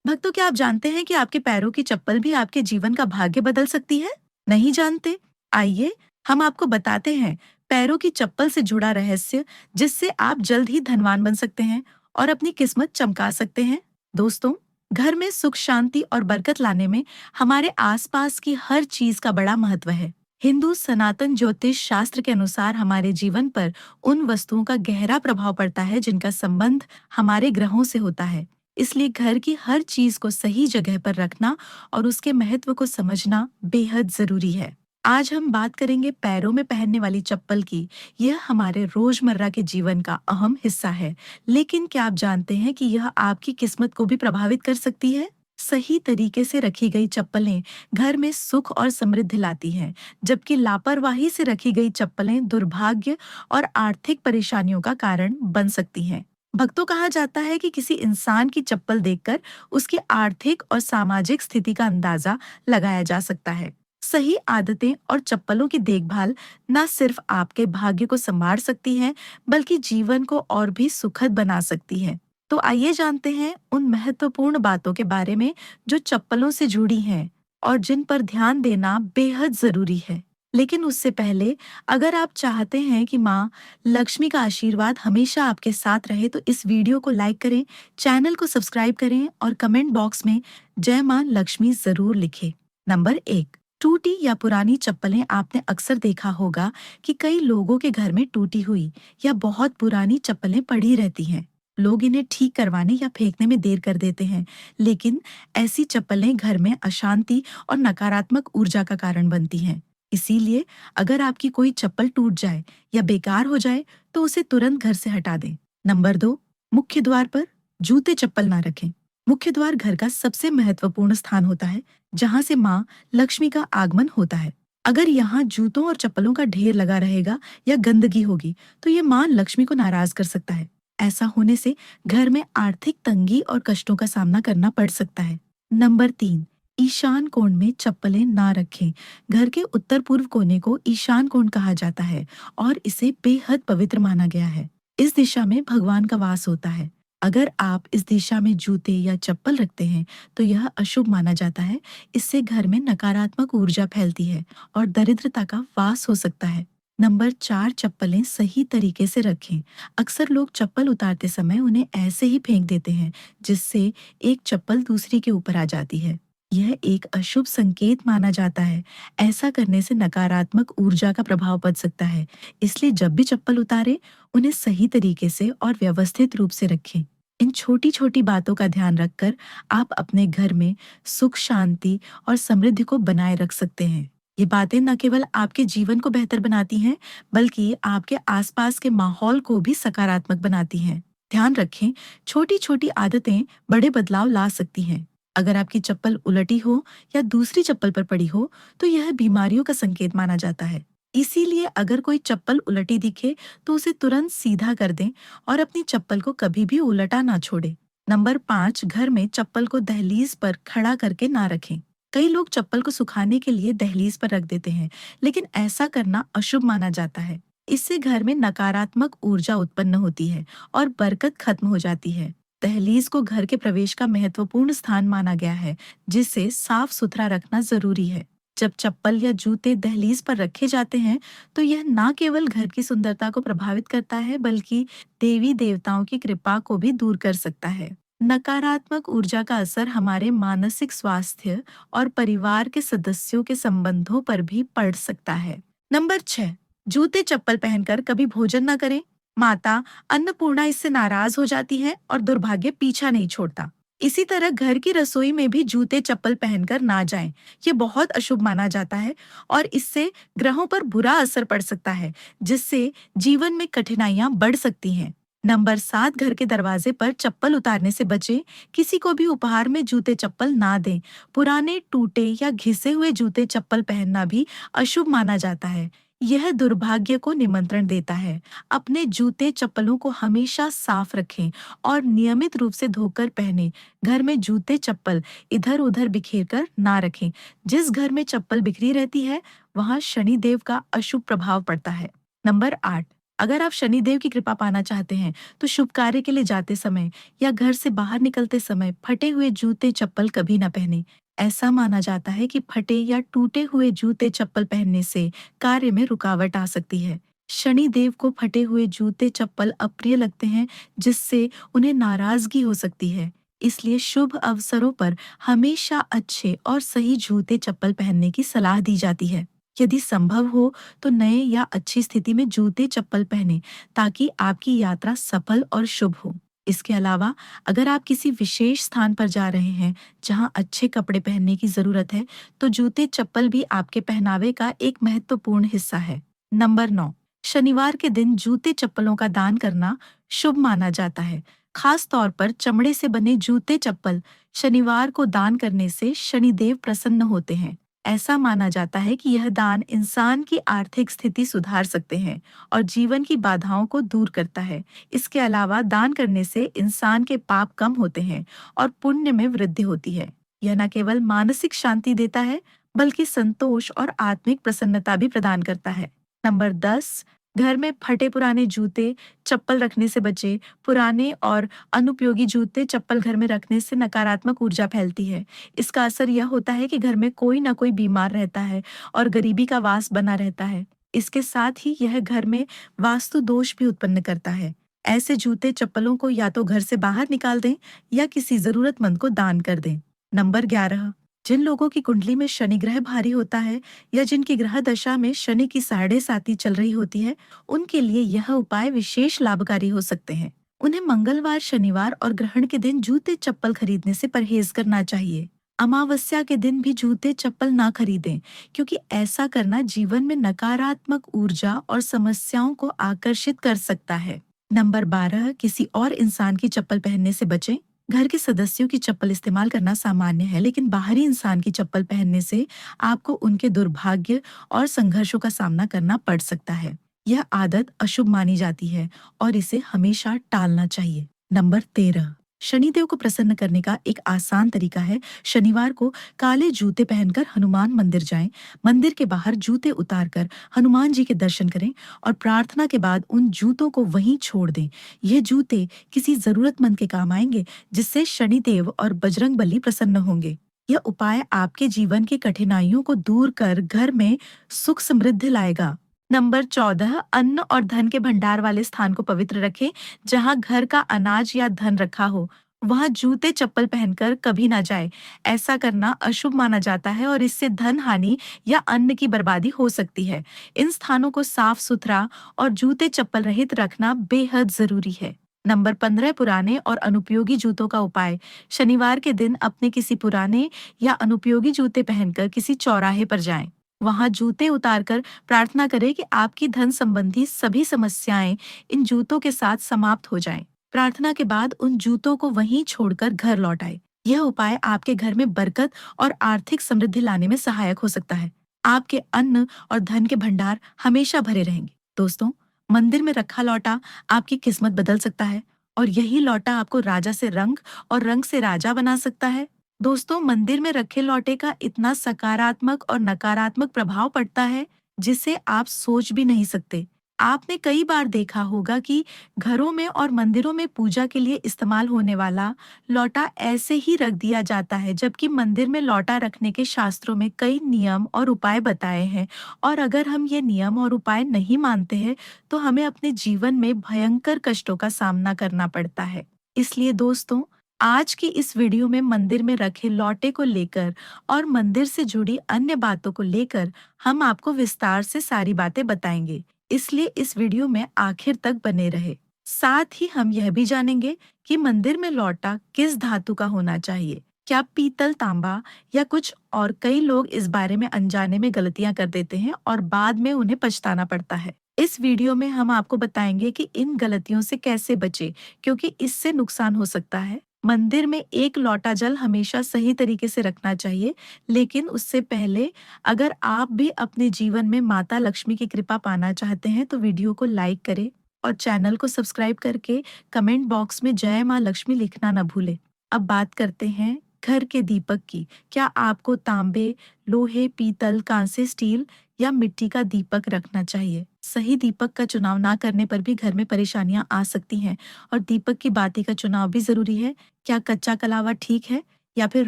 भक्तों, क्या आप जानते हैं कि आपके पैरों की चप्पल भी आपके जीवन का भाग्य बदल सकती है? नहीं जानते? आइए, हम आपको बताते हैं पैरों की चप्पल से जुड़ा रहस्य, जिससे आप जल्द ही धनवान बन सकते हैं और अपनी किस्मत चमका सकते हैं। दोस्तों, घर में सुख शांति और बरकत लाने में हमारे आसपास की हर चीज का बड़ा महत्व है। हिंदू सनातन ज्योतिष शास्त्र के अनुसार हमारे जीवन पर उन वस्तुओं का गहरा प्रभाव पड़ता है जिनका संबंध हमारे ग्रहों से होता है। इसलिए घर की हर चीज को सही जगह पर रखना और उसके महत्व को समझना बेहद जरूरी है। आज हम बात करेंगे पैरों में पहनने वाली चप्पल की। यह हमारे रोजमर्रा के जीवन का अहम हिस्सा है, लेकिन क्या आप जानते हैं कि यह आपकी किस्मत को भी प्रभावित कर सकती है? सही तरीके से रखी गई चप्पलें घर में सुख और समृद्धि लाती हैं, जबकि लापरवाही से रखी गई चप्पलें दुर्भाग्य और आर्थिक परेशानियों का कारण बन सकती हैं। भक्तों, कहा जाता है कि किसी इंसान की चप्पल देखकर उसकी आर्थिक और सामाजिक स्थिति का अंदाजा लगाया जा सकता है। सही आदतें और चप्पलों की देखभाल न सिर्फ आपके भाग्य को संवार सकती हैं, बल्कि जीवन को और भी सुखद बना सकती हैं। तो आइए जानते हैं उन महत्वपूर्ण बातों के बारे में जो चप्पलों से जुड़ी हैं और जिन पर ध्यान देना बेहद जरूरी है। लेकिन उससे पहले, अगर आप चाहते हैं कि माँ लक्ष्मी का आशीर्वाद हमेशा आपके साथ रहे, तो इस वीडियो को लाइक करें, चैनल को सब्सक्राइब करें और कमेंट बॉक्स में जय माँ लक्ष्मी जरूर लिखें। नंबर 1, टूटी या पुरानी चप्पलें। आपने अक्सर देखा होगा कि कई लोगों के घर में टूटी हुई या बहुत पुरानी चप्पलें पड़ी रहती हैं। लोग इन्हें ठीक करवाने या फेंकने में देर कर देते हैं, लेकिन ऐसी चप्पलें घर में अशांति और नकारात्मक ऊर्जा का कारण बनती हैं। इसीलिए अगर आपकी कोई चप्पल टूट जाए या बेकार हो जाए, तो उसे तुरंत घर से हटा दें। नंबर 2, मुख्य द्वार पर जूते चप्पल ना रखें। मुख्य द्वार घर का सबसे महत्वपूर्ण स्थान होता है, जहाँ से माँ लक्ष्मी का आगमन होता है। अगर यहाँ जूतों और चप्पलों का ढेर लगा रहेगा या गंदगी होगी, तो ये माँ लक्ष्मी को नाराज कर सकता है। ऐसा होने से घर में आर्थिक तंगी और कष्टों का सामना करना पड़ सकता है। नंबर 3, ईशान कोण में चप्पलें ना रखें। घर के उत्तर पूर्व कोने को ईशान कोण कहा जाता है और इसे बेहद पवित्र माना गया है। इस दिशा में भगवान का वास होता है। अगर आप इस दिशा में जूते या चप्पल रखते हैं, तो यह अशुभ माना जाता है। इससे घर में नकारात्मक ऊर्जा फैलती है और दरिद्रता का वास हो सकता है। नंबर 4, चप्पलें सही तरीके से रखें। अक्सर लोग चप्पल उतारते समय उन्हें ऐसे ही फेंक देते हैं, जिससे एक चप्पल दूसरी के ऊपर आ जाती है। यह एक अशुभ संकेत माना जाता है। ऐसा करने से नकारात्मक ऊर्जा का प्रभाव पड़ सकता है। इसलिए जब भी चप्पल उतारें, उन्हें सही तरीके से और व्यवस्थित रूप से रखें। इन छोटी-छोटी बातों का ध्यान रखकर आप अपने घर में सुख, शांति और समृद्धि को बनाए रख सकते हैं। ये बातें न केवल आपके जीवन को बेहतर बनाती हैं, बल्कि आपके आसपास के माहौल को भी सकारात्मक बनाती हैं। ध्यान रखें, छोटी-छोटी आदतें बड़े बदलाव ला सकती हैं। अगर आपकी चप्पल उलटी हो या दूसरी चप्पल पर पड़ी हो, तो यह बीमारियों का संकेत माना जाता है। इसीलिए अगर कोई चप्पल उलटी दिखे, तो उसे तुरंत सीधा कर दें और अपनी चप्पल को कभी भी उलटा ना छोड़ें। नंबर 5, घर में चप्पल को दहलीज पर खड़ा करके ना रखें। कई लोग चप्पल को सुखाने के लिए दहलीज पर रख देते हैं, लेकिन ऐसा करना अशुभ माना जाता है। इससे घर में नकारात्मक ऊर्जा उत्पन्न होती है और बरकत खत्म हो जाती है। दहलीज को घर के प्रवेश का महत्वपूर्ण स्थान माना गया है, जिसे साफ सुथरा रखना जरूरी है। जब चप्पल या जूते दहलीज पर रखे जाते हैं, तो यह न केवल घर की सुंदरता को प्रभावित करता है, बल्कि देवी देवताओं की कृपा को भी दूर कर सकता है। नकारात्मक ऊर्जा का असर हमारे मानसिक स्वास्थ्य और परिवार के सदस्यों के संबंधों पर भी पड़ सकता है। नंबर 6, जूते चप्पल पहनकर कभी भोजन न करें। माता अन्नपूर्णा इससे नाराज हो जाती है और दुर्भाग्य पीछा नहीं छोड़ता। इसी तरह घर की रसोई में भी जूते चप्पल पहनकर ना जाएं। ये बहुत अशुभ माना जाता है और इससे ग्रहों पर बुरा असर पड़ सकता है, जिससे जीवन में कठिनाइयां बढ़ सकती हैं। नंबर 7, घर के दरवाजे पर चप्पल उतारने से बचें। किसी को भी उपहार में जूते चप्पल ना दें। पुराने, टूटे या घिसे हुए जूते चप्पल पहनना भी अशुभ माना जाता है। यह दुर्भाग्य को निमंत्रण देता है। अपने जूते चप्पलों को हमेशा साफ रखें और नियमित रूप से धोकर पहनें। घर में जूते चप्पल इधर-उधर बिखेर कर ना रखें। जिस घर में चप्पल बिखरी रहती है, वहाँ शनि देव का अशुभ प्रभाव पड़ता है। नंबर 8, अगर आप शनिदेव की कृपा पाना चाहते हैं तो शुभ कार्य के लिए जाते समय या घर से बाहर निकलते समय फटे हुए जूते चप्पल कभी न पहने। ऐसा माना जाता है कि फटे या टूटे हुए जूते चप्पल पहनने से कार्य में रुकावट आ सकती है। शनि देव को फटे हुए जूते चप्पल अप्रिय लगते हैं, जिससे उन्हें नाराजगी हो सकती है। इसलिए शुभ अवसरों पर हमेशा अच्छे और सही जूते चप्पल पहनने की सलाह दी जाती है। यदि संभव हो तो नए या अच्छी स्थिति में जूते चप्पल पहने, ताकि आपकी यात्रा सफल और शुभ हो। इसके अलावा अगर आप किसी विशेष स्थान पर जा रहे हैं जहां अच्छे कपड़े पहनने की जरूरत है, तो जूते चप्पल भी आपके पहनावे का एक महत्वपूर्ण हिस्सा है। नंबर 9, शनिवार के दिन जूते चप्पलों का दान करना शुभ माना जाता है। खास तौर पर चमड़े से बने जूते चप्पल शनिवार को दान करने से शनिदेव प्रसन्न होते हैं। ऐसा माना जाता है कि यह दान इंसान की आर्थिक स्थिति सुधार सकते हैं और जीवन की बाधाओं को दूर करता है। इसके अलावा दान करने से इंसान के पाप कम होते हैं और पुण्य में वृद्धि होती है। यह न केवल मानसिक शांति देता है, बल्कि संतोष और आत्मिक प्रसन्नता भी प्रदान करता है। नंबर 10, घर में फटे पुराने जूते चप्पल रखने से बचे। पुराने और अनुपयोगी जूते चप्पल घर में रखने से नकारात्मक ऊर्जा फैलती है। इसका असर यह होता है कि घर में कोई ना कोई बीमार रहता है और गरीबी का वास बना रहता है। इसके साथ ही यह घर में वास्तु दोष भी उत्पन्न करता है। ऐसे जूते चप्पलों को या तो घर से बाहर निकाल दें या किसी जरूरतमंद को दान कर दें। नंबर 11, जिन लोगों की कुंडली में शनि ग्रह भारी होता है या जिनकी ग्रह दशा में शनि की 7.5 चल रही होती है, उनके लिए यह उपाय विशेष लाभकारी हो सकते हैं। उन्हें मंगलवार, शनिवार और ग्रहण के दिन जूते चप्पल खरीदने से परहेज करना चाहिए। अमावस्या के दिन भी जूते चप्पल ना खरीदें, क्योंकि ऐसा करना जीवन में नकारात्मक ऊर्जा और समस्याओं को आकर्षित कर सकता है। नंबर 12, किसी और इंसान की चप्पल पहनने से बचें। घर के सदस्यों की चप्पल इस्तेमाल करना सामान्य है, लेकिन बाहरी इंसान की चप्पल पहनने से आपको उनके दुर्भाग्य और संघर्षों का सामना करना पड़ सकता है। यह आदत अशुभ मानी जाती है और इसे हमेशा टालना चाहिए। नंबर 13, शनिदेव को प्रसन्न करने का एक आसान तरीका है। शनिवार को काले जूते पहनकर हनुमान मंदिर जाएं। मंदिर के बाहर जूते उतारकर हनुमान जी के दर्शन करें और प्रार्थना के बाद उन जूतों को वहीं छोड़ दें। ये जूते किसी जरूरतमंद के काम आएंगे, जिससे शनिदेव और बजरंगबली प्रसन्न होंगे। यह उपाय आपके जीवन की कठिनाइयों को दूर कर घर में सुख समृद्धि लाएगा। नंबर 14, अन्न और धन के भंडार वाले स्थान को पवित्र रखें। जहां घर का अनाज या धन रखा हो, वहां जूते चप्पल पहनकर कभी ना जाए। ऐसा करना अशुभ माना जाता है और इससे धन हानि या अन्न की बर्बादी हो सकती है। इन स्थानों को साफ सुथरा और जूते चप्पल रहित रखना बेहद जरूरी है। नंबर 15, पुराने और अनुपयोगी जूतों का उपाय। शनिवार के दिन अपने किसी पुराने या अनुपयोगी जूते पहनकर किसी चौराहे पर जाएं। वहां जूते उतारकर प्रार्थना करें कि आपकी धन संबंधी सभी समस्याएं इन जूतों के साथ समाप्त हो जाएं। प्रार्थना के बाद उन जूतों को वहीं छोड़कर घर लौट आए। यह उपाय आपके घर में बरकत और आर्थिक समृद्धि लाने में सहायक हो सकता है। आपके अन्न और धन के भंडार हमेशा भरे रहेंगे। दोस्तों, मंदिर में रखा लौटा आपकी किस्मत बदल सकता है और यही लौटा आपको राजा से रंग और रंग से राजा बना सकता है। दोस्तों, मंदिर में रखे लौटे का इतना सकारात्मक और नकारात्मक प्रभाव पड़ता है, जिसे आप सोच भी नहीं सकते। आपने कई बार देखा होगा कि घरों में और मंदिरों में पूजा के लिए इस्तेमाल होने वाला लौटा ऐसे ही रख दिया जाता है, जबकि मंदिर में लौटा रखने के शास्त्रों में कई नियम और उपाय बताए हैं। और अगर हम ये नियम और उपाय नहीं मानते हैं, तो हमें अपने जीवन में भयंकर कष्टों का सामना करना पड़ता है। इसलिए दोस्तों, आज की इस वीडियो में मंदिर में रखे लौटे को लेकर और मंदिर से जुड़ी अन्य बातों को लेकर हम आपको विस्तार से सारी बातें बताएंगे। इसलिए इस वीडियो में आखिर तक बने रहे। साथ ही हम यह भी जानेंगे कि मंदिर में लौटा किस धातु का होना चाहिए, क्या पीतल, तांबा या कुछ और। कई लोग इस बारे में अनजाने में गलतियां कर देते हैं और बाद में उन्हें पछताना पड़ता है। इस वीडियो में हम आपको बताएंगे कि इन गलतियों से कैसे बचे, क्योंकि इससे नुकसान हो सकता है। मंदिर में एक लोटा जल हमेशा सही तरीके से रखना चाहिए, लेकिन उससे पहले अगर आप भी अपने जीवन में माता लक्ष्मी की कृपा पाना चाहते हैं, तो वीडियो को लाइक करें और चैनल को सब्सक्राइब करके कमेंट बॉक्स में जय माँ लक्ष्मी लिखना न भूलें। अब बात करते हैं घर के दीपक की। क्या आपको तांबे, लोहे, पीतल, कांसे, स्टील या मिट्टी का दीपक रखना चाहिए? सही दीपक का चुनाव ना करने पर भी घर में परेशानियां आ सकती हैं और दीपक की बाती का चुनाव भी जरूरी है। क्या कच्चा कलावा ठीक है या फिर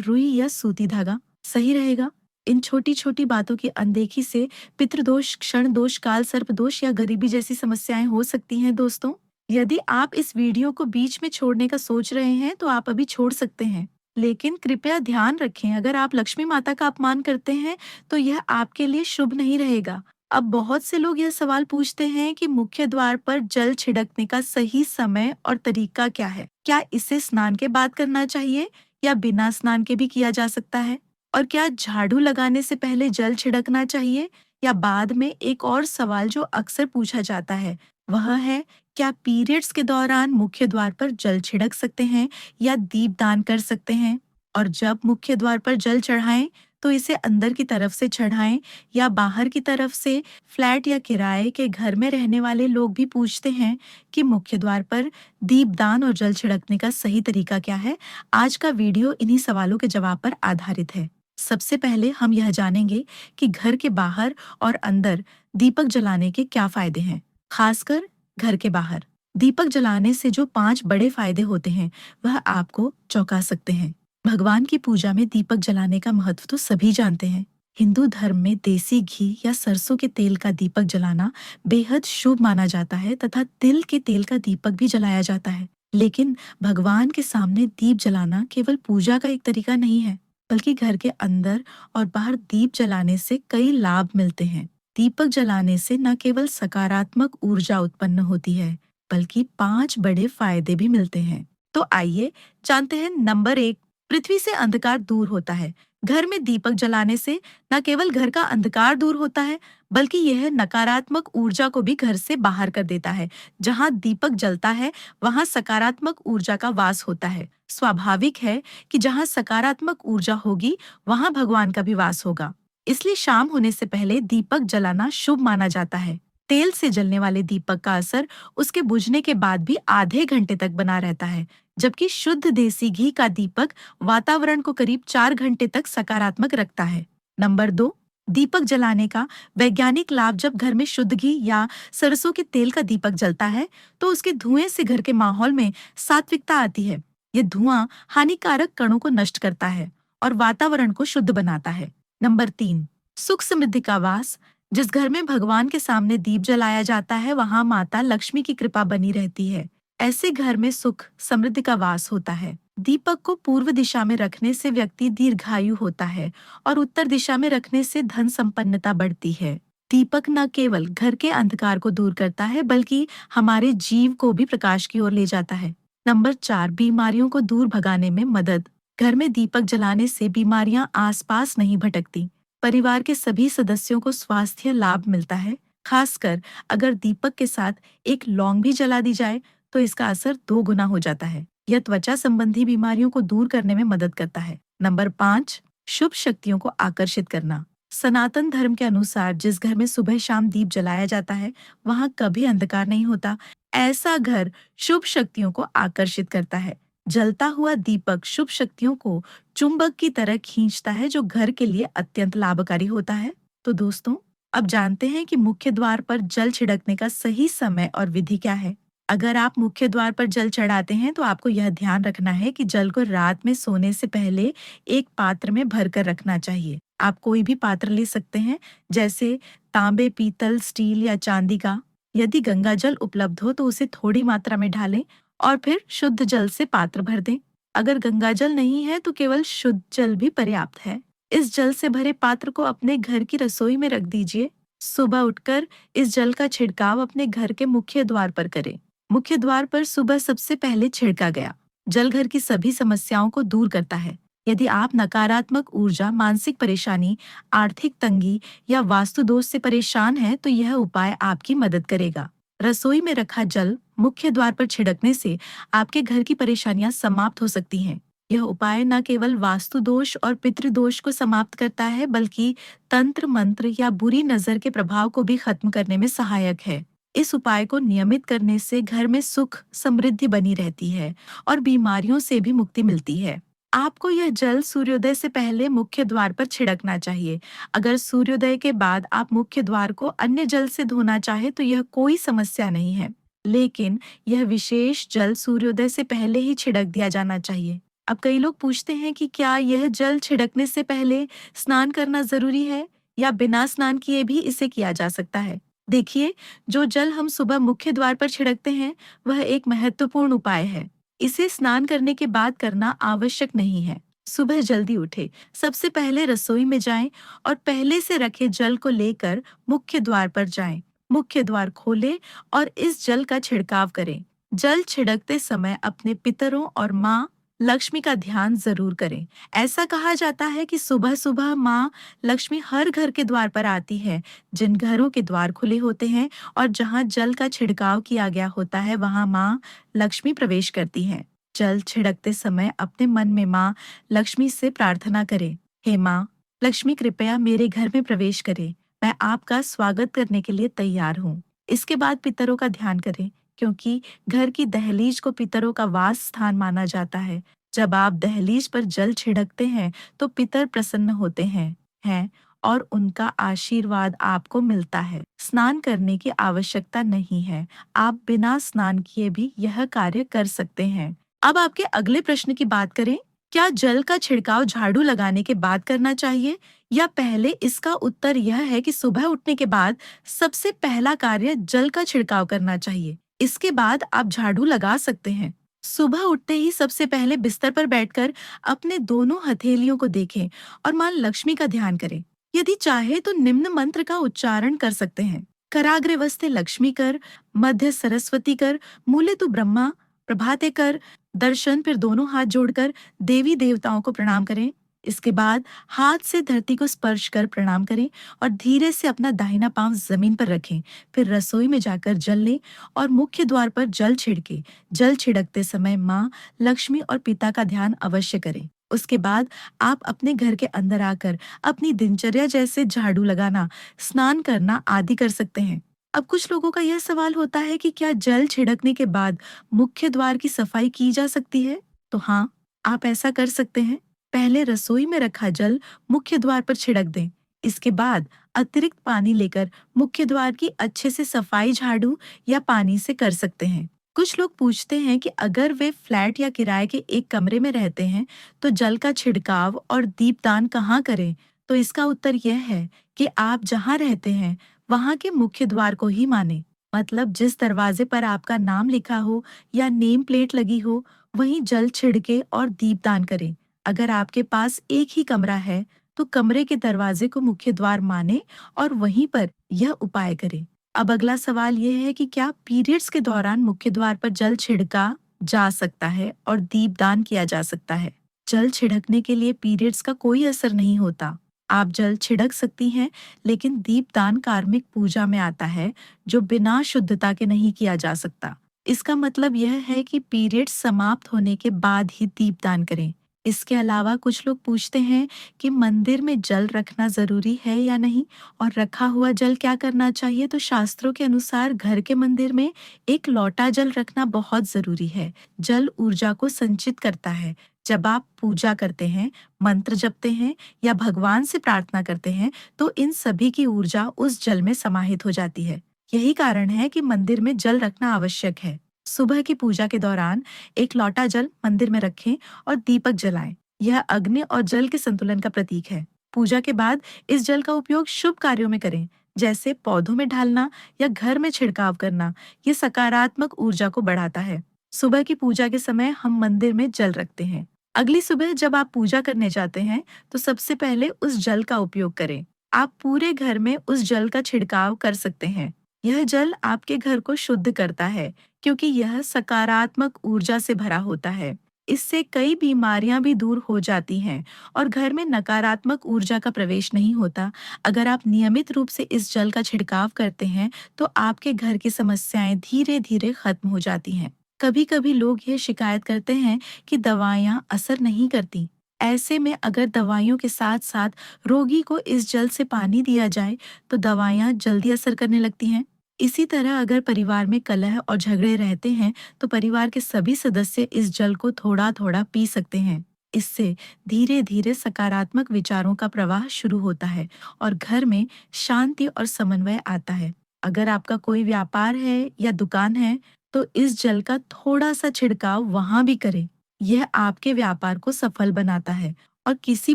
रुई या सूती धागा सही रहेगा? इन छोटी छोटी बातों की अनदेखी से पितृदोष, क्षण दोष, काल सर्प दोष या गरीबी जैसी समस्याएं हो सकती हैं दोस्तों। यदि आप इस वीडियो को बीच में छोड़ने का सोच रहे हैं तो आप अभी छोड़ सकते हैं। लेकिन कृपया ध्यान रखें, अगर आप लक्ष्मी माता का अपमान करते हैं तो यह आपके लिए शुभ नहीं रहेगा। अब बहुत से लोग यह सवाल पूछते हैं कि मुख्य द्वार पर जल छिड़कने का सही समय और तरीका क्या है? क्या इसे स्नान के बाद करना चाहिए या बिना स्नान के भी किया जा सकता है? और क्या झाड़ू लगाने से पहले जल छिड़कना चाहिए या बाद में? एक और सवाल जो अक्सर पूछा जाता है वह है, क्या पीरियड्स के दौरान मुख्य द्वार पर जल छिड़क सकते हैं या दीपदान कर सकते हैं? और जब मुख्य द्वार पर जल चढ़ाएं तो इसे अंदर की तरफ से चढ़ाएं या बाहर की तरफ से? फ्लैट या किराए के घर में रहने वाले लोग भी पूछते हैं कि मुख्य द्वार पर दीपदान और जल छिड़कने का सही तरीका क्या है। आज का वीडियो इन्हीं सवालों के जवाब पर आधारित है। सबसे पहले हम यह जानेंगे कि घर के बाहर और अंदर दीपक जलाने के क्या फायदे हैं। खासकर घर के बाहर दीपक जलाने से जो 5 बड़े फायदे होते हैं वह आपको चौंका सकते हैं। भगवान की पूजा में दीपक जलाने का महत्व तो सभी जानते हैं। हिंदू धर्म में देसी घी या सरसों के तेल का दीपक जलाना बेहद शुभ माना जाता है तथा तिल के तेल का दीपक भी जलाया जाता है। लेकिन भगवान के सामने दीप जलाना केवल पूजा का एक तरीका नहीं है, बल्कि घर के अंदर और बाहर दीप जलाने से कई लाभ मिलते हैं। दीपक जलाने से न केवल सकारात्मक ऊर्जा उत्पन्न होती है, बल्कि 5 बड़े फायदे भी मिलते हैं। तो आइए जानते हैं। नंबर 1, पृथ्वी से अंधकार दूर होता है। घर में दीपक जलाने से न केवल घर का अंधकार दूर होता है, बल्कि यह नकारात्मक ऊर्जा को भी घर से बाहर कर देता है। जहाँ दीपक जलता है वहाँ सकारात्मक ऊर्जा का वास होता है। स्वाभाविक है कि जहाँ सकारात्मक ऊर्जा होगी वहाँ भगवान का भी वास होगा। इसलिए शाम होने से पहले दीपक जलाना शुभ माना जाता है। तेल से जलने वाले दीपक का असर उसके बुझने के बाद भी आधे घंटे तक बना रहता है, जबकि शुद्ध देसी घी का दीपक वातावरण को करीब 4 घंटे तक सकारात्मक रखता है। नंबर 2, दीपक जलाने का वैज्ञानिक लाभ। जब घर में शुद्ध घी या सरसों के तेल का दीपक जलता है तो उसके धुएं से घर के माहौल में सात्विकता आती है। ये धुआं हानिकारक कणों को नष्ट करता है और वातावरण को शुद्ध बनाता है। नंबर 3, सुख समृद्धि का वास। जिस घर में भगवान के सामने दीप जलाया जाता है वहां माता लक्ष्मी की कृपा बनी रहती है। ऐसे घर में सुख समृद्धि का वास होता है। दीपक को पूर्व दिशा में रखने से व्यक्ति दीर्घायु होता है और उत्तर दिशा में रखने से धन संपन्नता बढ़ती है। दीपक न केवल घर के अंधकार को दूर करता है, बल्कि हमारे जीव को भी प्रकाश की ओर ले जाता है। नंबर 4, बीमारियों को दूर भगाने में मदद। घर में दीपक जलाने से बीमारियां आसपास नहीं भटकती। परिवार के सभी सदस्यों को स्वास्थ्य लाभ मिलता है। खासकर अगर दीपक के साथ एक लौंग भी जला दी जाए तो इसका असर 2 गुना हो जाता है। यह त्वचा संबंधी बीमारियों को दूर करने में मदद करता है। नंबर 5, शुभ शक्तियों को आकर्षित करना। सनातन धर्म के अनुसार जिस घर में सुबह शाम दीप जलाया जाता है वहां कभी अंधकार नहीं होता। ऐसा घर शुभ शक्तियों को आकर्षित करता है। जलता हुआ दीपक शुभ शक्तियों को चुंबक की तरह खींचता है, जो घर के लिए अत्यंत लाभकारी होता है। तो दोस्तों, अब जानते हैं कि मुख्य द्वार पर जल छिड़कने का सही समय और विधि क्या है। अगर आप मुख्य द्वार पर जल चढ़ाते हैं तो आपको यह ध्यान रखना है कि जल को रात में सोने से पहले एक पात्र में भरकर रखना चाहिए। आप कोई भी पात्र ले सकते हैं, जैसे तांबे, पीतल, स्टील या चांदी का। यदि गंगा जल उपलब्ध हो तो उसे थोड़ी मात्रा में ढालें और फिर शुद्ध जल से पात्र भर दें। अगर गंगा जल नहीं है तो केवल शुद्ध जल भी पर्याप्त है। इस जल से भरे पात्र को अपने घर की रसोई में रख दीजिए। सुबह उठकर इस जल का छिड़काव अपने घर के मुख्य द्वार पर करें। मुख्य द्वार पर सुबह सबसे पहले छिड़का गया जल घर की सभी समस्याओं को दूर करता है। यदि आप नकारात्मक ऊर्जा, मानसिक परेशानी, आर्थिक तंगी या वास्तु दोष से परेशान हैं तो यह उपाय आपकी मदद करेगा। रसोई में रखा जल मुख्य द्वार पर छिड़कने से आपके घर की परेशानियां समाप्त हो सकती हैं। यह उपाय न केवल वास्तु दोष और पितृदोष को समाप्त करता है, बल्कि तंत्र मंत्र या बुरी नजर के प्रभाव को भी खत्म करने में सहायक है। इस उपाय को नियमित करने से घर में सुख समृद्धि बनी रहती है और बीमारियों से भी मुक्ति मिलती है। आपको यह जल सूर्योदय से पहले मुख्य द्वार पर छिड़कना चाहिए। अगर सूर्योदय के बाद आप मुख्य द्वार को अन्य जल से धोना चाहे तो यह कोई समस्या नहीं है, लेकिन यह विशेष जल सूर्योदय से पहले ही छिड़क दिया जाना चाहिए। अब कई लोग पूछते हैं कि क्या यह जल छिड़कने से पहले स्नान करना जरूरी है या बिना स्नान किए भी इसे किया जा सकता है। देखिए, जो जल हम सुबह मुख्य द्वार पर छिड़कते हैं, वह एक महत्वपूर्ण उपाय है। इसे स्नान करने के बाद करना आवश्यक नहीं है। सुबह जल्दी उठे, सबसे पहले रसोई में जाएं और पहले से रखे जल को लेकर मुख्य द्वार पर जाएं। मुख्य द्वार खोलें और इस जल का छिड़काव करें। जल छिड़कते समय अपने पितरों और माँ लक्ष्मी का ध्यान जरूर करें। ऐसा कहा जाता है कि सुबह सुबह माँ लक्ष्मी हर घर के द्वार पर आती है। जिन घरों के द्वार खुले होते हैं और जहाँ जल का छिड़काव किया गया होता है, वहाँ माँ लक्ष्मी प्रवेश करती हैं। जल छिड़कते समय अपने मन में माँ लक्ष्मी से प्रार्थना करें। हे माँ लक्ष्मी, कृपया मेरे घर में प्रवेश करें। मैं आपका स्वागत करने के लिए तैयार हूँ। इसके बाद पितरों का ध्यान करें, क्योंकि घर की दहलीज को पितरों का वास स्थान माना जाता है। जब आप दहलीज पर जल छिड़कते हैं तो पितर प्रसन्न होते हैं और उनका आशीर्वाद आपको मिलता है। स्नान करने की आवश्यकता नहीं है। आप बिना स्नान किए भी यह कार्य कर सकते हैं। अब आपके अगले प्रश्न की बात करें, क्या जल का छिड़काव झाड़ू लगाने के बाद करना चाहिए या पहले? इसका उत्तर यह है कि सुबह उठने के बाद सबसे पहला कार्य जल का छिड़काव करना चाहिए। इसके बाद आप झाड़ू लगा सकते हैं। सुबह उठते ही सबसे पहले बिस्तर पर बैठकर अपने दोनों हथेलियों को देखें और मां लक्ष्मी का ध्यान करें। यदि चाहे तो निम्न मंत्र का उच्चारण कर सकते हैं। कराग्रे वस्ते लक्ष्मी कर, मध्य सरस्वती कर, मूले तु ब्रह्मा, प्रभाते कर दर्शन। फिर दोनों हाथ जोड़कर देवी देवताओं को प्रणाम करें। इसके बाद हाथ से धरती को स्पर्श कर प्रणाम करें और धीरे से अपना दाहिना पांव जमीन पर रखें। फिर रसोई में जाकर जल लें और मुख्य द्वार पर जल छिड़के। जल छिड़कते समय माँ लक्ष्मी और पिता का ध्यान अवश्य करें। उसके बाद आप अपने घर के अंदर आकर अपनी दिनचर्या जैसे झाड़ू लगाना, स्नान करना आदि कर सकते हैं। अब कुछ लोगों का यह सवाल होता है कि क्या जल छिड़कने के बाद मुख्य द्वार की सफाई की जा सकती है? तो हाँ, आप ऐसा कर सकते हैं। पहले रसोई में रखा जल मुख्य द्वार पर छिड़क दें। इसके बाद अतिरिक्त पानी लेकर मुख्य द्वार की अच्छे से सफाई झाड़ू या पानी से कर सकते हैं। कुछ लोग पूछते हैं कि अगर वे फ्लैट या किराए के एक कमरे में रहते हैं तो जल का छिड़काव और दीपदान कहाँ करें? तो इसका उत्तर यह है कि आप जहाँ रहते हैं वहाँ के मुख्य द्वार को ही माने। मतलब जिस दरवाजे पर आपका नाम लिखा हो या नेम प्लेट लगी हो, वहीं जल छिड़के और दीपदान करें। अगर आपके पास एक ही कमरा है तो कमरे के दरवाजे को मुख्य द्वार माने और वहीं पर यह उपाय करें। अब अगला सवाल यह है कि क्या पीरियड्स के दौरान मुख्य द्वार पर जल छिड़का जा सकता है और दीपदान किया जा सकता है? जल छिड़कने के लिए पीरियड्स का कोई असर नहीं होता। आप जल छिड़क सकती हैं, लेकिन दीपदान कार्मिक पूजा में आता है, जो बिना शुद्धता के नहीं किया जा सकता। इसका मतलब यह है कि पीरियड समाप्त होने के बाद ही दीपदान करें। इसके अलावा कुछ लोग पूछते हैं कि मंदिर में जल रखना जरूरी है या नहीं और रखा हुआ जल क्या करना चाहिए। तो शास्त्रों के अनुसार घर के मंदिर में एक लोटा जल रखना बहुत जरूरी है। जल ऊर्जा को संचित करता है। जब आप पूजा करते हैं, मंत्र जपते हैं या भगवान से प्रार्थना करते हैं तो इन सभी की ऊर्जा उस जल में समाहित हो जाती है। यही कारण है कि मंदिर में जल रखना आवश्यक है। सुबह की पूजा के दौरान एक लोटा जल मंदिर में रखें और दीपक जलाएं। यह अग्नि और जल के संतुलन का प्रतीक है। पूजा के बाद इस जल का उपयोग शुभ कार्यों में करें, जैसे पौधों में डालना या घर में छिड़काव करना। ये सकारात्मक ऊर्जा को बढ़ाता है। सुबह की पूजा के समय हम मंदिर में जल रखते हैं। अगली सुबह जब आप पूजा करने जाते हैं तो सबसे पहले उस जल का उपयोग करें। आप पूरे घर में उस जल का छिड़काव कर सकते हैं। यह जल आपके घर को शुद्ध करता है, क्योंकि यह सकारात्मक ऊर्जा से भरा होता है। इससे कई बीमारियां भी दूर हो जाती हैं और घर में नकारात्मक ऊर्जा का प्रवेश नहीं होता। अगर आप नियमित रूप से इस जल का छिड़काव करते हैं तो आपके घर की समस्याएं धीरे धीरे खत्म हो जाती हैं। कभी कभी लोग ये शिकायत करते हैं कि दवाइयाँ असर नहीं करती। ऐसे में अगर दवाइयों के साथ साथ रोगी को इस जल से पानी दिया जाए तो दवाइयाँ जल्दी असर करने लगती हैं। इसी तरह अगर परिवार में कलह और झगड़े रहते हैं तो परिवार के सभी सदस्य इस जल को थोड़ा थोड़ा पी सकते हैं। इससे धीरे धीरे सकारात्मक विचारों का प्रवाह शुरू होता है और घर में शांति और समन्वय आता है। अगर आपका कोई व्यापार है या दुकान है, तो इस जल का थोड़ा सा छिड़काव वहां भी करें। यह आपके व्यापार को सफल बनाता है और किसी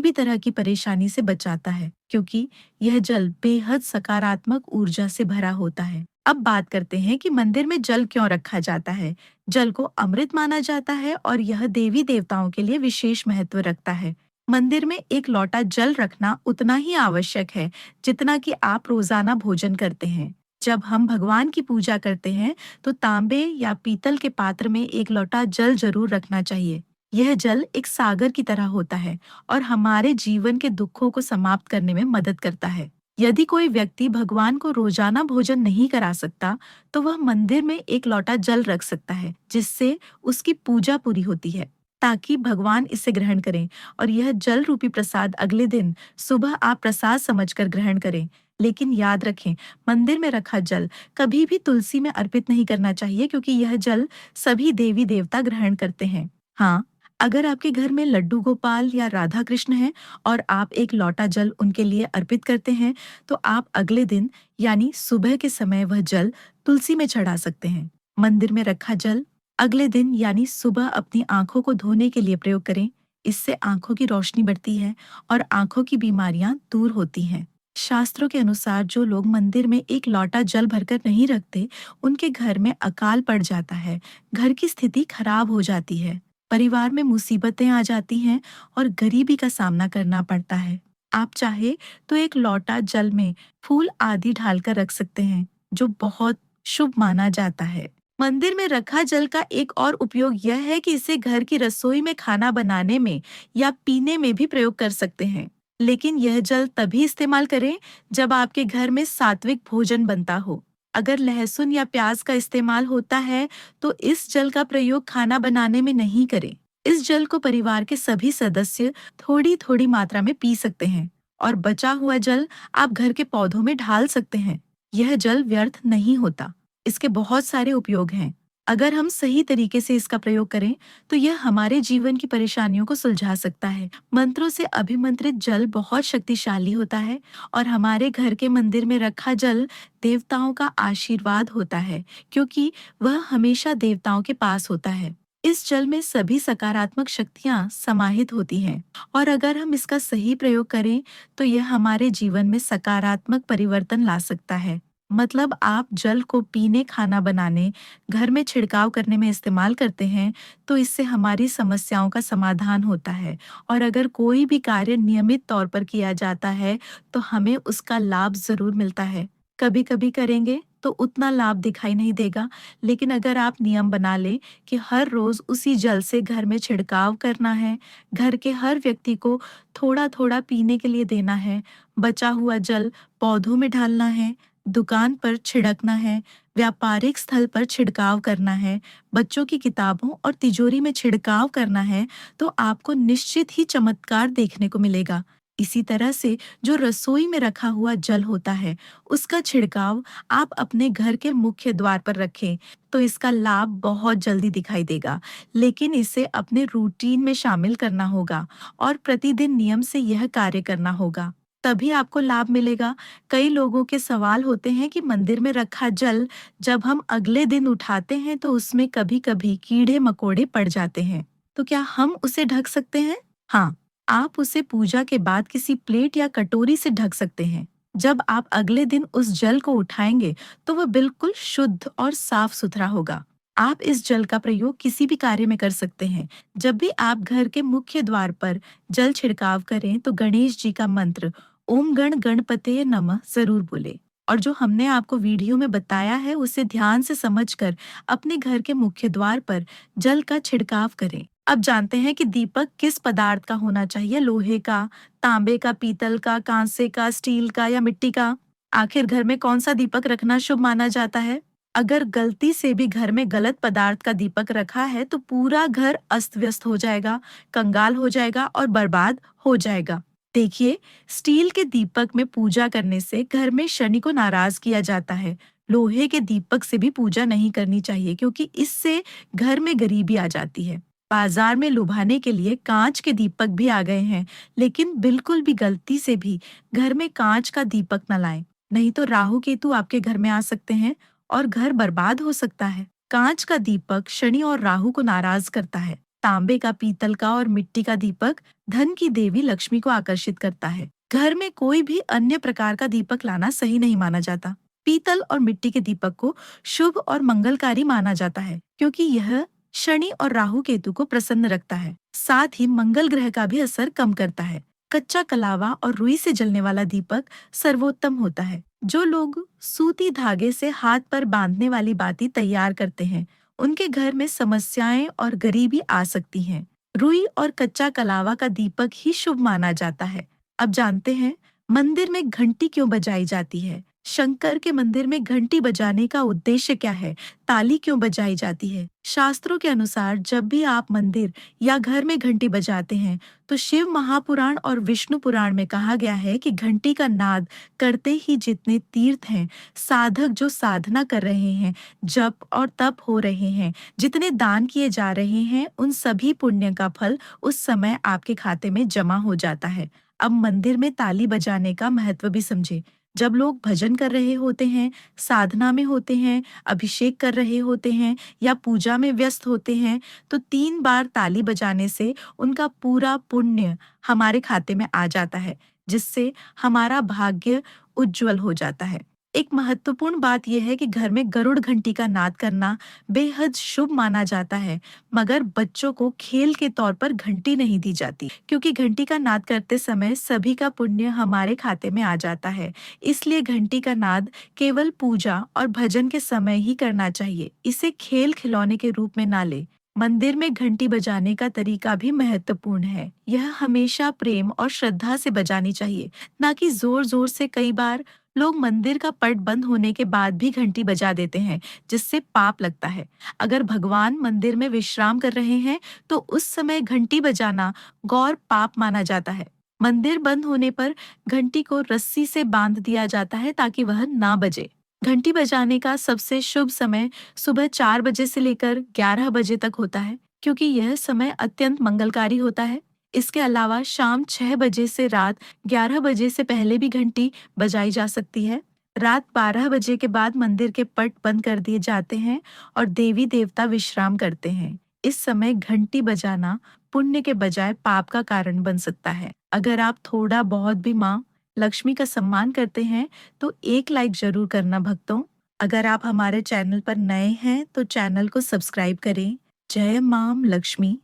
भी तरह की परेशानी से बचाता है, क्योंकि यह जल बेहद सकारात्मक ऊर्जा से भरा होता है। अब बात करते हैं कि मंदिर में जल क्यों रखा जाता है। जल को अमृत माना जाता है और यह देवी देवताओं के लिए विशेष महत्व रखता है। मंदिर में एक लोटा जल रखना उतना ही आवश्यक है जितना कि आप रोजाना भोजन करते हैं। जब हम भगवान की पूजा करते हैं, तो तांबे या पीतल के पात्र में एक लोटा जल जरूर रखना चाहिए। यह जल एक सागर की तरह होता है और हमारे जीवन के दुखों को समाप्त करने में मदद करता है। यदि कोई व्यक्ति भगवान को रोजाना भोजन नहीं करा सकता, तो वह मंदिर में एक लोटा जल रख सकता है, जिससे उसकी पूजा पूरी होती है, ताकि भगवान इसे ग्रहण करें। और यह जल रूपी प्रसाद अगले दिन सुबह आप प्रसाद समझकर ग्रहण करें। लेकिन याद रखें, मंदिर में रखा जल कभी भी तुलसी में अर्पित नहीं करना चाहिए, क्योंकि यह जल सभी देवी देवता ग्रहण करते हैं। हाँ, अगर आपके घर में लड्डू गोपाल या राधा कृष्ण हैं और आप एक लोटा जल उनके लिए अर्पित करते हैं, तो आप अगले दिन यानी सुबह के समय वह जल तुलसी में चढ़ा सकते हैं। मंदिर में रखा जल अगले दिन यानी सुबह अपनी आंखों को धोने के लिए प्रयोग करें। इससे आंखों की रोशनी बढ़ती है और आंखों की बीमारियां दूर होती हैं। शास्त्रों के अनुसार जो लोग मंदिर में एक लोटा जल भरकर नहीं रखते, उनके घर में अकाल पड़ जाता है, घर की स्थिति खराब हो जाती है, परिवार में मुसीबतें आ जाती हैं और गरीबी का सामना करना पड़ता है। आप चाहे तो एक लोटा जल में फूल आदि डालकर रख सकते हैं, जो बहुत शुभ माना जाता है। मंदिर में रखा जल का एक और उपयोग यह है कि इसे घर की रसोई में खाना बनाने में या पीने में भी प्रयोग कर सकते हैं। लेकिन यह जल तभी इस्तेमाल करें जब आपके घर में सात्विक भोजन बनता हो। अगर लहसुन या प्याज का इस्तेमाल होता है, तो इस जल का प्रयोग खाना बनाने में नहीं करें। इस जल को परिवार के सभी सदस्य थोड़ी थोड़ी मात्रा में पी सकते हैं और बचा हुआ जल आप घर के पौधों में ढाल सकते हैं। यह जल व्यर्थ नहीं होता। इसके बहुत सारे उपयोग हैं। अगर हम सही तरीके से इसका प्रयोग करें, तो यह हमारे जीवन की परेशानियों को सुलझा सकता है। मंत्रों से अभिमंत्रित जल बहुत शक्तिशाली होता है और हमारे घर के मंदिर में रखा जल देवताओं का आशीर्वाद होता है, क्योंकि वह हमेशा देवताओं के पास होता है। इस जल में सभी सकारात्मक शक्तियां समाहित होती हैं और अगर हम इसका सही प्रयोग करें, तो यह हमारे जीवन में सकारात्मक परिवर्तन ला सकता है। मतलब आप जल को पीने, खाना बनाने, घर में छिड़काव करने में इस्तेमाल करते हैं, तो इससे हमारी समस्याओं का समाधान होता है। और अगर कोई भी कार्य नियमित तौर पर किया जाता है, तो हमें उसका लाभ जरूर मिलता है। कभी कभी करेंगे तो उतना लाभ दिखाई नहीं देगा, लेकिन अगर आप नियम बना लें कि हर रोज उसी जल से घर में छिड़काव करना है, घर के हर व्यक्ति को थोड़ा थोड़ा पीने के लिए देना है, बचा हुआ जल पौधों में डालना है, दुकान पर छिड़कना है, व्यापारिक स्थल पर छिड़काव करना है, बच्चों की किताबों और तिजोरी में छिड़काव करना है, तो आपको निश्चित ही चमत्कार देखने को मिलेगा। इसी तरह से जो रसोई में रखा हुआ जल होता है, उसका छिड़काव आप अपने घर के मुख्य द्वार पर रखें, तो इसका लाभ बहुत जल्दी दिखाई देगा। लेकिन इसे अपने रूटीन में शामिल करना होगा और प्रतिदिन नियम से यह कार्य करना होगा, तभी आपको लाभ मिलेगा। कई लोगों के सवाल होते हैं कि मंदिर में रखा जल जब हम अगले दिन उठाते हैं, तो उसमें कभी-कभी कीड़े मकोड़े पड़ जाते हैं। तो क्या हम उसे ढक सकते हैं? हाँ, आप उसे पूजा के बाद किसी प्लेट या कटोरी से ढक सकते हैं। जब आप अगले दिन उस जल को उठाएंगे, तो वह बिल्कुल शुद्ध और साफ सुथरा होगा। आप इस जल का प्रयोग किसी भी कार्य में कर सकते हैं। जब भी आप घर के मुख्य द्वार पर जल छिड़काव करें, तो गणेश जी का मंत्र ओम गण गणपतये नमः जरूर बोले। और जो हमने आपको वीडियो में बताया है, उसे ध्यान से समझकर अपने घर के मुख्य द्वार पर जल का छिड़काव करें। अब जानते हैं कि दीपक किस पदार्थ का होना चाहिए, लोहे का, तांबे का, पीतल का, कांसे का, स्टील का या मिट्टी का। आखिर घर में कौन सा दीपक रखना शुभ माना जाता है? अगर गलती से भी घर में गलत पदार्थ का दीपक रखा है, तो पूरा घर अस्त व्यस्त हो जाएगा, कंगाल हो जाएगा और बर्बाद हो जाएगा। देखिए, स्टील के दीपक में पूजा करने से घर में शनि को नाराज किया जाता है। लोहे के दीपक से भी पूजा नहीं करनी चाहिए, क्योंकि इससे घर में गरीबी आ जाती है। बाजार में लुभाने के लिए कांच के दीपक भी आ गए हैं, लेकिन बिल्कुल भी गलती से भी घर में कांच का दीपक न लाएं, नहीं तो राहु केतु आपके घर में आ सकते हैं और घर बर्बाद हो सकता है। कांच का दीपक शनि और राहु को नाराज करता है। तांबे का, पीतल का और मिट्टी का दीपक धन की देवी लक्ष्मी को आकर्षित करता है। घर में कोई भी अन्य प्रकार का दीपक लाना सही नहीं माना जाता। पीतल और मिट्टी के दीपक को शुभ और मंगलकारी माना जाता है, क्योंकि यह शनि और राहु केतु को प्रसन्न रखता है। साथ ही मंगल ग्रह का भी असर कम करता है। कच्चा कलावा और रुई से जलने वाला दीपक सर्वोत्तम होता है। जो लोग सूती धागे से हाथ पर बांधने वाली बाती तैयार करते हैं, उनके घर में समस्याएं और गरीबी आ सकती हैं। रुई और कच्चा कलावा का दीपक ही शुभ माना जाता है। अब जानते हैं मंदिर में घंटी क्यों बजाई जाती है। शंकर के मंदिर में घंटी बजाने का उद्देश्य क्या है, ताली क्यों बजाई जाती है। शास्त्रों के अनुसार जब भी आप मंदिर या घर में घंटी बजाते हैं, तो शिव महापुराण और विष्णु पुराण में कहा गया है कि घंटी का नाद करते ही जितने तीर्थ हैं, साधक जो साधना कर रहे हैं, जप और तप हो रहे हैं, जितने दान किए जा रहे हैं, उन सभी पुण्य का फल उस समय आपके खाते में जमा हो जाता है। अब मंदिर में ताली बजाने का महत्व भी समझे। जब लोग भजन कर रहे होते हैं, साधना में होते हैं, अभिषेक कर रहे होते हैं या पूजा में व्यस्त होते हैं, तो 3 बार ताली बजाने से उनका पूरा पुण्य हमारे खाते में आ जाता है, जिससे हमारा भाग्य उज्जवल हो जाता है। एक महत्वपूर्ण बात यह है कि घर में गरुड़ घंटी का नाद करना बेहद शुभ माना जाता है, मगर बच्चों को खेल के तौर पर घंटी नहीं दी जाती, क्योंकि घंटी का नाद करते समय सभी का पुण्य हमारे खाते में आ जाता है। इसलिए घंटी का नाद केवल पूजा और भजन के समय ही करना चाहिए। इसे खेल खिलौने के रूप में ना ले। मंदिर में घंटी बजाने का तरीका भी महत्वपूर्ण है। यह हमेशा प्रेम और श्रद्धा से बजानी चाहिए, ना कि जोर जोर से। कई बार लोग मंदिर का पट बंद होने के बाद भी घंटी बजा देते हैं, जिससे पाप लगता है। अगर भगवान मंदिर में विश्राम कर रहे हैं, तो उस समय घंटी बजाना गौर पाप माना जाता है। मंदिर बंद होने पर घंटी को रस्सी से बांध दिया जाता है ताकि वह ना बजे। घंटी बजाने का सबसे शुभ समय सुबह 4 बजे से लेकर 11 बजे तक होता है, क्योंकि यह समय अत्यंत मंगलकारी होता है। इसके अलावा शाम 6 बजे से रात 11 बजे से पहले भी घंटी बजाई जा सकती है। रात 12 बजे के बाद मंदिर के पट बंद कर दिए जाते हैं और देवी देवता विश्राम करते हैं। इस समय घंटी बजाना पुण्य के बजाय पाप का कारण बन सकता है। अगर आप थोड़ा बहुत भी माँ लक्ष्मी का सम्मान करते हैं, तो एक लाइक जरूर करना भक्तों। अगर आप हमारे चैनल पर नए हैं, तो चैनल को सब्सक्राइब करें। जय मां लक्ष्मी।